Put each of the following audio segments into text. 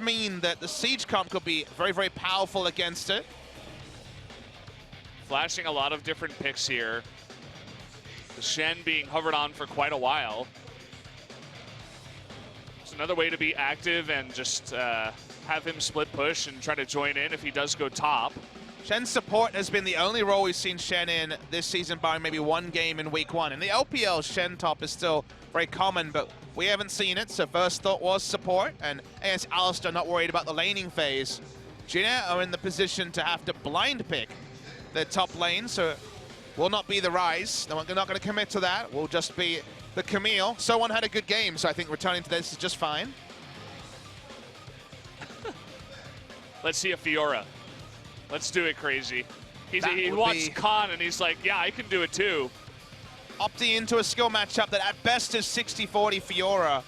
mean that the Siege comp could be very, very powerful against it. Flashing a lot of different picks here. The Shen being hovered on for quite a while. It's another way to be active and just have him split push and try to join in if he does go top. Shen's support has been the only role we've seen Shen in this season, barring maybe one game in week 1. In the LPL, Shen top is still very common, but we haven't seen it, so first thought was support, and against Alistar, not worried about the laning phase. JAG are in the position to have to blind pick their top lane, so it will not be the Rise. They're not going to commit to that. Will just be the Camille. Someone had a good game, so I think returning to this is just fine. Let's see a Fiora. Let's do it, Crazy. He watched Khan and he's like, yeah, I can do it too. Opting into a skill matchup that at best is 60-40 Fiora.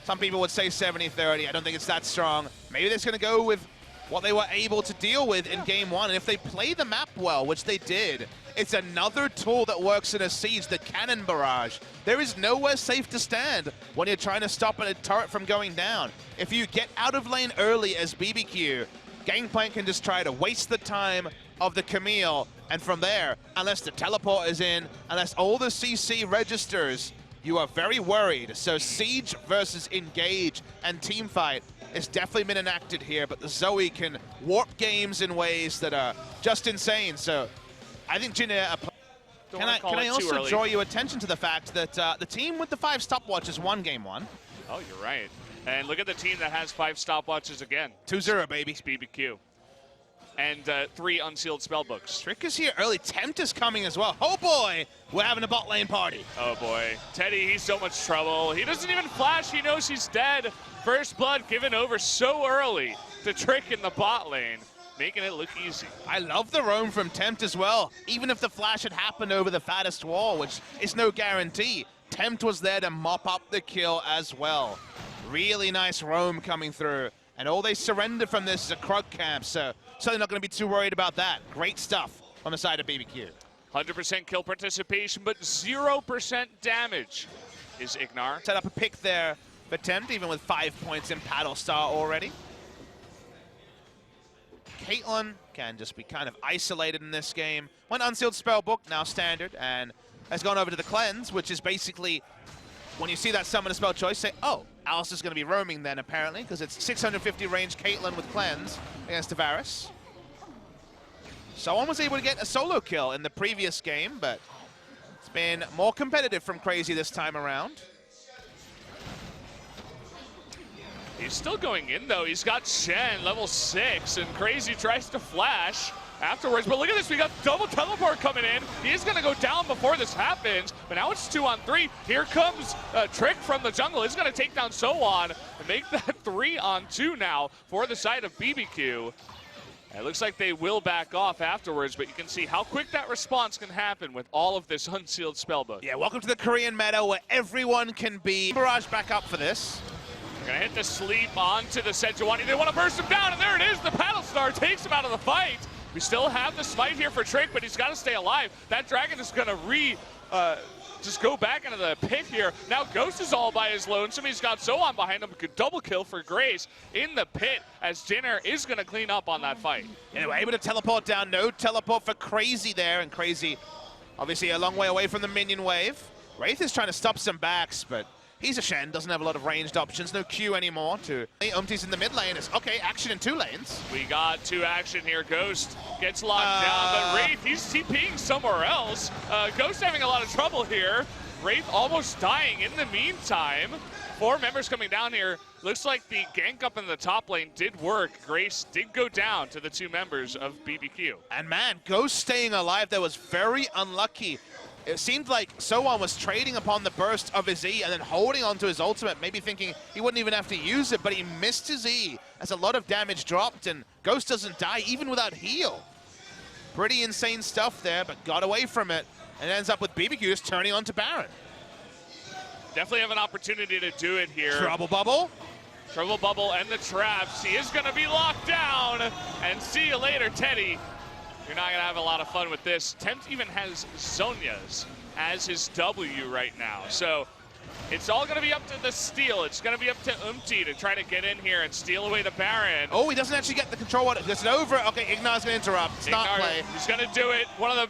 Some people would say 70-30. I don't think it's that strong. Maybe they're just going to go with what they were able to deal with in game 1. And if they play the map well, which they did, it's another tool that works in a siege, the cannon barrage. There is nowhere safe to stand when you're trying to stop a turret from going down. If you get out of lane early as BBQ, Gangplank can just try to waste the time of the Camille, and from there, unless the teleport is in, unless all the CC registers, you are very worried. So Siege versus Engage and Teamfight has definitely been enacted here, but the Zoe can warp games in ways that are just insane. So I think Can I also draw your attention to the fact that the team with the 5 stopwatches won game 1. Oh, you're right. And look at the team that has 5 stopwatches again. 2-0, baby. It's BBQ. And 3 unsealed spellbooks. Trick is here early. Tempt is coming as well. Oh boy, we're having a bot lane party. Oh boy. Teddy, he's so much trouble. He doesn't even flash. He knows he's dead. First blood given over so early to Trick in the bot lane, making it look easy. I love the roam from Tempt as well. Even if the flash had happened over the fattest wall, which is no guarantee, Tempt was there to mop up the kill as well. Really nice roam coming through. And all they surrender from this is a Krug camp, so certainly not going to be too worried about that. Great stuff on the side of BBQ. 100% kill participation, but 0% damage is IgNar. Set up a pick there for Tempt, even with 5 points in Paddlestar already. Caitlyn can just be kind of isolated in this game. Went unsealed spellbook, now standard, and has gone over to the cleanse, which is basically, when you see that summon a spell choice, say, oh, Alistair's going to be roaming then, apparently, because it's 650 range Caitlyn with cleanse against Tavares. Someone was able to get a solo kill in the previous game, but it's been more competitive from Crazy this time around. He's still going in, though. He's got Shen, level 6, and Crazy tries to flash afterwards. But look at this, we got double teleport coming in. He is gonna go down before this happens, but now it's 2-on-3. Here comes Trick from the jungle. He's gonna take down So-On and make that 3-on-2 now for the side of BBQ. It looks like they will back off afterwards, but you can see how quick that response can happen with all of this unsealed spellbook. Yeah, welcome to the Korean meta where everyone can be. Barrage back up for this. Gonna hit the sleep onto the Sejuani. They want to burst him down, and there it is. The Paddlestar takes him out of the fight. We still have the smite here for Trick, but he's got to stay alive. That dragon is gonna just go back into the pit here. Now Ghost is all by his lonesome. He's got So-On behind him. Good double kill for Grace in the pit as Jinner is gonna clean up on that fight. Anyway, able to teleport down. No teleport for Crazy there, and Crazy obviously a long way away from the minion wave. Wraith is trying to stop some backs, but he's a Shen, doesn't have a lot of ranged options. No Q anymore to Umti's in the mid lane. It's okay, action in 2 lanes. We got 2 action here. Ghost gets locked down, but Wraith, he's TPing somewhere else. Ghost having a lot of trouble here. Wraith almost dying in the meantime. 4 members coming down here. Looks like the gank up in the top lane did work. Grace did go down to the 2 members of BBQ. And man, Ghost staying alive there was very unlucky. It seemed like So-On was trading upon the burst of his E and then holding onto his ultimate, maybe thinking he wouldn't even have to use it, but he missed his E as a lot of damage dropped, and Ghost doesn't die even without heal. Pretty insane stuff there, but got away from it, and ends up with BBQ just turning onto Baron. Definitely have an opportunity to do it here. Trouble Bubble. Trouble Bubble and the traps. He is going to be locked down, and see you later, Teddy. You're not going to have a lot of fun with this. Tempt even has Zonia's as his W right now. So It's all going to be up to the steal. It's going to be up to to try to get in here and steal away the Baron. Oh, he doesn't actually get the control. Gets it over. Okay, IgNar's going to interrupt. Start play. He's going to do it. One of the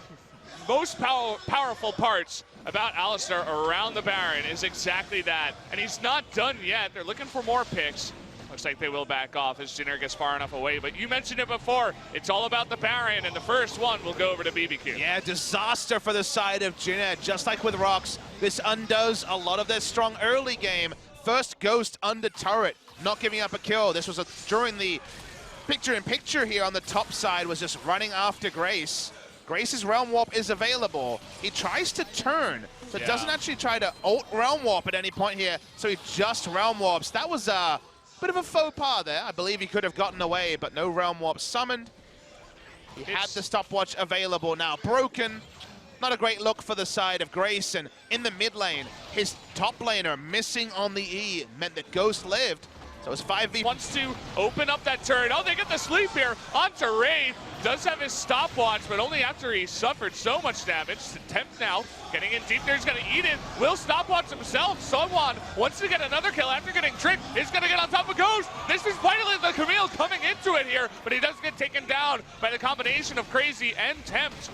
most powerful parts about Alistar around the Baron is exactly that. And he's not done yet. They're looking for more picks. Looks like they will back off as JAG gets far enough away. But you mentioned it before. It's all about the Baron, and the first one will go over to BBQ. Yeah, disaster for the side of JAG. Just like with Rocks, this undoes a lot of their strong early game. First Ghost under turret, not giving up a kill. This was during the picture-in-picture here on the top side was just running after Grace. Grace's Realm Warp is available. He tries to turn, so doesn't actually try to ult Realm Warp at any point here, so he just Realm Warps. That was a bit of a faux pas there. I believe he could have gotten away, but no Realm Warp summoned. He had the stopwatch available now. Broken. Not a great look for the side of Grace, and in the mid lane, his top laner missing on the E meant that Ghost lived. So it's 5v. Wants to open up that turret. Oh, they get the sleep here onto Wraith. Does have his stopwatch, but only after he suffered so much damage. Tempt now, getting in deep there, he's gonna eat it. Will stopwatch himself. Someone wants to get another kill after getting tricked. He's gonna get on top of Ghost. This is finally the Camille coming into it here, but he does get taken down by the combination of Crazy and Tempt.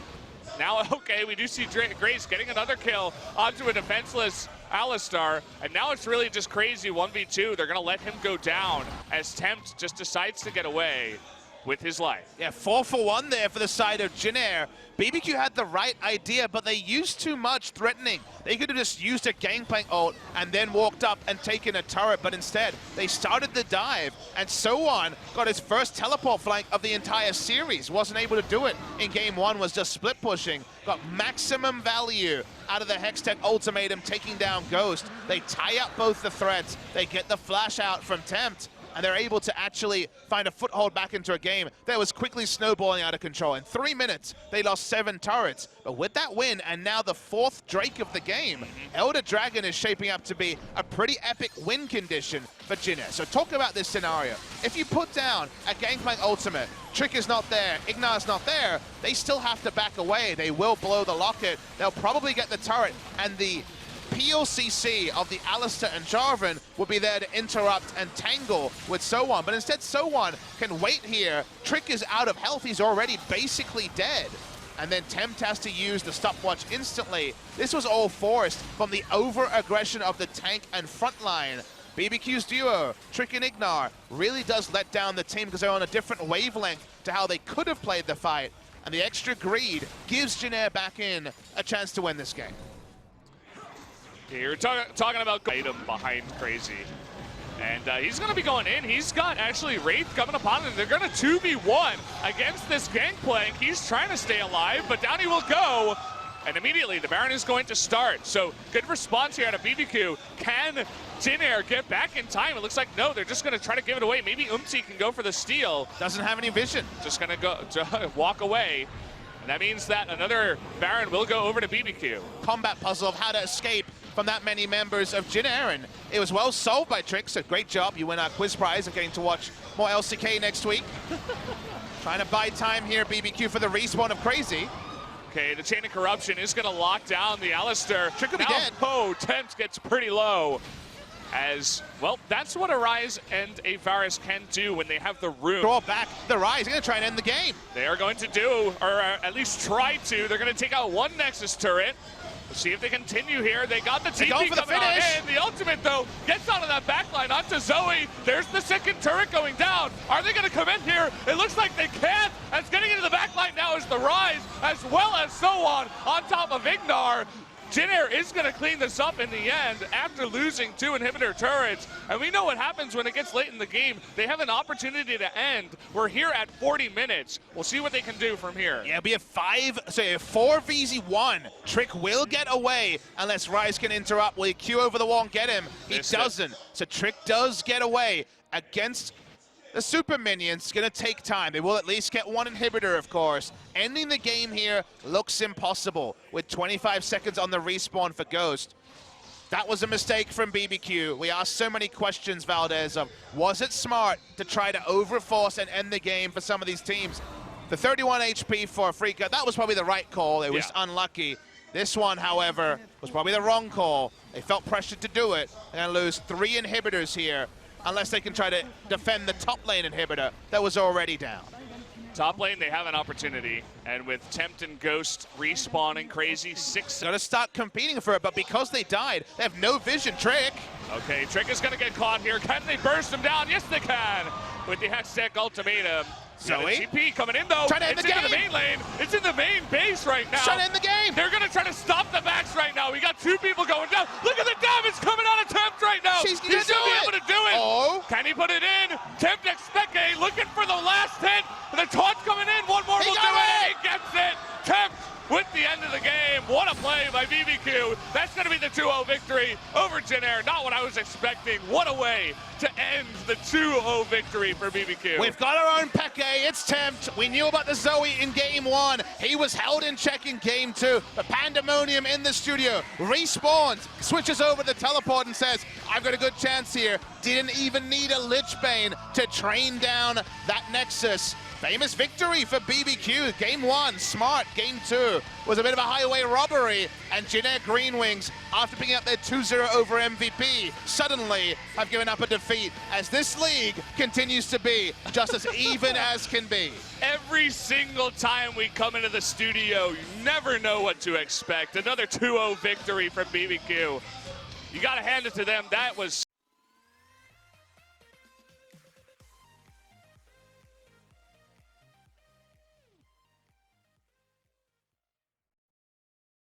Now, okay, we do see Grace getting another kill onto a defenseless Alistar, and now it's really just Crazy 1v2. They're gonna let him go down as Tempt just decides to get away with his life. Yeah, 4 for 1 there for the side of JAG. BBQ had the right idea, but they used too much threatening. They could have just used a Gangplank ult and then walked up and taken a turret, but instead they started the dive, and So-On got his first teleport flank of the entire series. Wasn't able to do it in game 1, was just split pushing. Got maximum value out of the Hextech ultimatum, taking down Ghost. They tie up both the threads. They get the flash out from Tempt, and they're able to actually find a foothold back into a game that was quickly snowballing out of control. In 3 minutes, they lost 7 turrets. But with that win, and now the 4th Drake of the game, Elder Dragon is shaping up to be a pretty epic win condition for JAG. So talk about this scenario. If you put down a Gangplank ultimate, Trick is not there, IgNar's not there, they still have to back away. They will blow the locket. They'll probably get the turret, and the PLCC of the Alistar and Jarvan will be there to interrupt and tangle with So-On. But instead, So-On can wait here. Trick is out of health. He's already basically dead. And then Tempt has to use the stopwatch instantly. This was all forced from the over-aggression of the tank and frontline. BBQ's duo, Trick and IgNar, really does let down the team because they're on a different wavelength to how they could have played the fight. And the extra greed gives JAG back in a chance to win this game. You're talking about item behind Crazy. And he's going to be going in. He's got actually Wraith coming upon him. They're going to 2v1 against this Gangplank. He's trying to stay alive, but down he will go. And immediately the Baron is going to start. So good response here out of BBQ. Can JAG get back in time? It looks like no, they're just going to try to give it away. Maybe can go for the steal. Doesn't have any vision. Just going to go walk away. And that means that another Baron will go over to BBQ. Combat puzzle of how to escape from that many members of JAG, and it was well solved by Trick, so great job. You win our quiz prize of getting to watch more LCK next week. Trying to buy time here, BBQ, for the respawn of Crazy. Okay, the Chain of Corruption is going to lock down the Alistar. Trick will be dead. Oh, Tempt gets pretty low. As, well, that's what a Ryze and a Varus can do when they have the room. Draw back the Ryze, going to try and end the game. They are going to do, or at least try to. They're going to take out one Nexus turret. Let's see if they continue here. They got the TP coming on in. The ultimate, though, gets out of that backline onto Zoe. There's the second turret going down. Are they going to come in here? It looks like they can't. As getting into the backline now is the Ryze, as well as So-On top of IgNar. JAG is going to clean this up in the end after losing 2 inhibitor turrets. And we know what happens when it gets late in the game. They have an opportunity to end. We're here at 40 minutes. We'll see what they can do from here. Yeah, it'll be a 4v1. Trick will get away unless Ryze can interrupt. Will he queue over the wall and get him? He doesn't. So Trick does get away against the super minions. Gonna take time. They will at least get 1 inhibitor, of course. Ending the game here looks impossible with 25 seconds on the respawn for Ghost. That was a mistake from BBQ. We asked so many questions, Valdez, of was it smart to try to overforce and end the game for some of these teams? The 31 HP for Afrika, that was probably the right call. It was unlucky. This one, however, was probably the wrong call. They felt pressured to do it. They're going to lose 3 inhibitors here, unless they can try to defend the top lane inhibitor that was already down. Top lane, they have an opportunity, and with Tempt and Ghost respawning crazy, 6. Got to start competing for it, but because they died, they have no vision. Trick. Okay, Trick is going to get caught here. Can they burst him down? Yes, they can. With the Hextech ultimatum. Zoe GP coming in though. Trying to end the game. Into the main lane. It's in the main base right now. Trying to end the game. They're going to try to stop the backs right now. We got 2 people going down. Look at the damage coming out of Tempt right now. He's going to be able to do it. Oh. Can he put it in? Tempt Expecte looking for the last hit. The taunt's coming in. One more will do it. He gets it. Tempt with the end of the game. What a play by BBQ. That's going to be the 2-0 victory over JAG. Not what I was expecting. What a way to end the 2-0 victory for BBQ. We've got our own Peke. It's Tempt. We knew about the Zoe in game 1. He was held in check in game 2. But Pandemonium in the studio respawns, switches over the teleport and says, I've got a good chance here. Didn't even need a Lich Bane to train down that Nexus. Famous victory for BBQ. Game 1, smart. Game 2 was a bit of a highway robbery. And JAG Green Wings, after picking up their 2-0 over MVP, suddenly have given up a defeat as this league continues to be just as even as can be. Every single time we come into the studio, you never know what to expect. Another 2-0 victory from BBQ. You got to hand it to them. That was